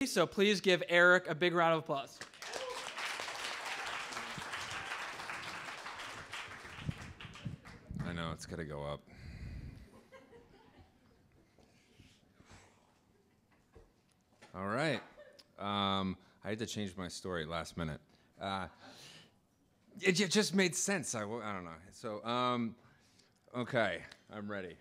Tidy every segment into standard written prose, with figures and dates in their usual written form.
So please give Erik a big round of applause. I know, it's got to go up. All right. I had to change my story last minute. It just made sense. I don't know. So, okay, I'm ready.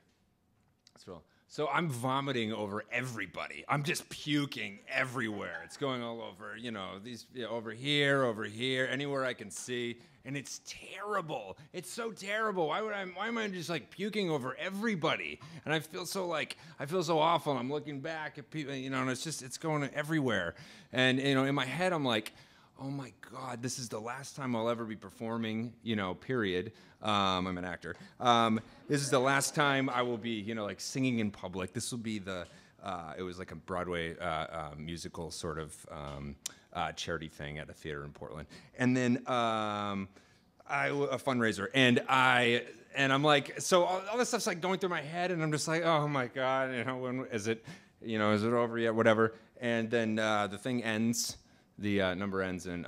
Let's roll. So I'm vomiting over everybody. I'm just puking everywhere. It's going all over, over here, anywhere I can see, and it's terrible. It's so terrible. Why am I just like puking over everybody? And I feel so awful. I'm looking back at people, and it's going everywhere. And in my head, I'm like, oh my God, this is the last time I'll ever be performing, period. I'm an actor. This is the last time I will be, like singing in public. This will be it was like a Broadway musical sort of charity thing at a theater in Portland. And then a fundraiser. And I'm like, so all this stuff's like going through my head, and I'm just like, oh my God, when is it, is it over yet? Whatever. And then the thing ends. The number ends in,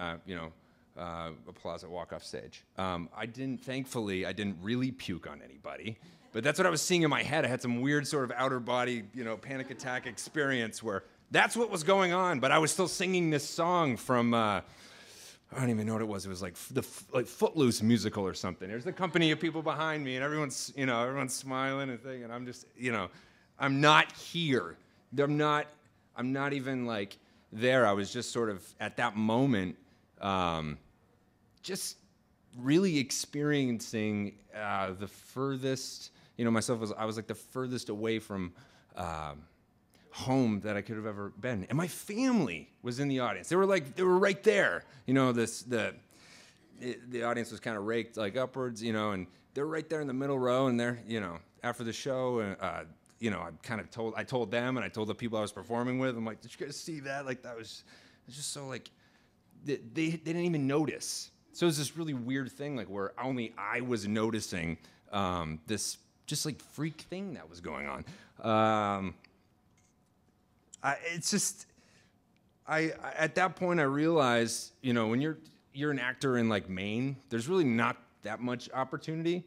applause at walk off stage. Thankfully, I didn't really puke on anybody, but that's what I was seeing in my head. I had some weird sort of outer body, panic attack experience where that's what was going on, but I was still singing this song from, I don't even know what it was. It was like like Footloose musical or something. There's the company of people behind me, and everyone's smiling and thinking, I'm just, I'm not here. I'm not even like, there. I was just sort of at that moment just really experiencing the furthest, I was like the furthest away from home that I could have ever been. And my family was in the audience. They were right there. The audience was kind of raked like upwards, and they're right there in the middle row, and they're, after the show, I told them, and I told the people I was performing with, I'm like, did you guys see that? Like, it's just so like, they didn't even notice. So it was this really weird thing, like where only I was noticing this just like freak thing that was going on. At that point I realized, when you're an actor in like Maine, there's really not that much opportunity.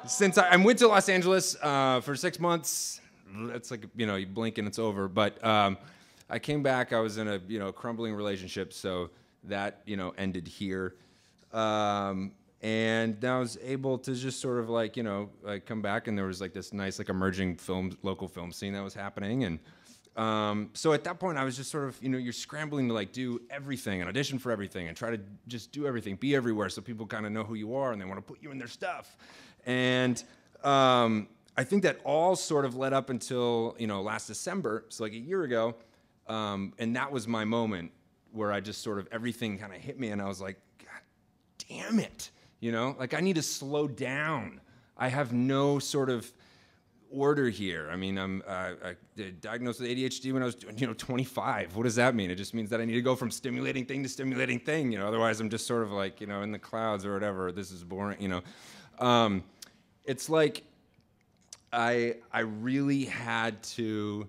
Since I went to Los Angeles for 6 months, it's like, you blink and it's over. But I came back, I was in a crumbling relationship, so that, ended here. And I was able to just sort of like, like come back, and there was like this nice like emerging local film scene that was happening. And so at that point I was just sort of, you're scrambling to like do everything and audition for everything and try to just do everything, be everywhere, so people kind of know who you are and they want to put you in their stuff. And I think that all sort of led up until, last December, so like a year ago, and that was my moment where I just sort of, everything kind of hit me, and I was like, God damn it, like I need to slow down. I have no sort of order here. I mean, I diagnosed with ADHD when I was, 25. What does that mean? It just means that I need to go from stimulating thing to stimulating thing, otherwise I'm just sort of like, in the clouds or whatever. This is boring, It's like I really had to,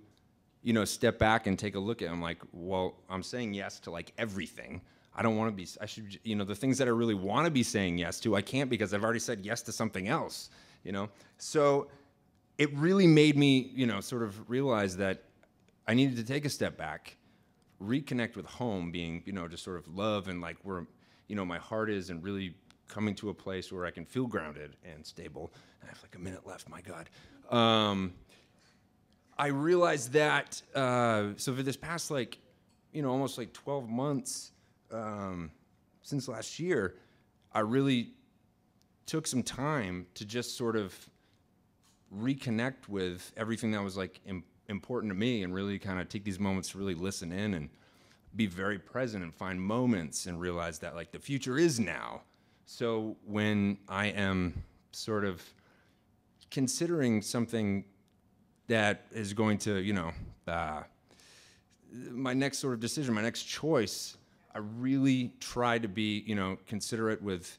step back and take a look at it. I'm like, well, I'm saying yes to like everything. I don't want to be, I should, the things that I really want to be saying yes to, I can't, because I've already said yes to something else, So it really made me, sort of realize that I needed to take a step back, reconnect with home, being, just sort of love and like where, my heart is, and really coming to a place where I can feel grounded and stable. I have like a minute left, my God. I realized that, so for this past like, almost like 12 months since last year, I really took some time to just sort of reconnect with everything that was like important to me, and really kind of take these moments to really listen in and be very present and find moments and realize that like the future is now. So when I am sort of considering something that is going to, my next sort of decision, my next choice, I really try to be, considerate with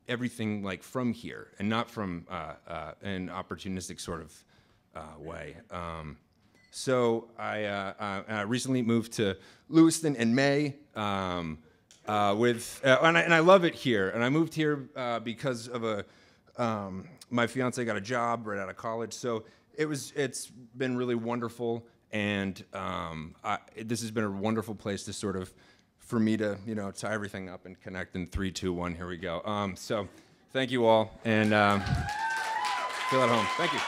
everything like from here, and not from an opportunistic sort of way. So I recently moved to Lewiston in May and I love it here. And I moved here because of my fiance got a job right out of college. So it's been really wonderful, and this has been a wonderful place to sort of, for me to, tie everything up and connect in 3, 2, 1. Here we go. So thank you all, and feel at home. Thank you.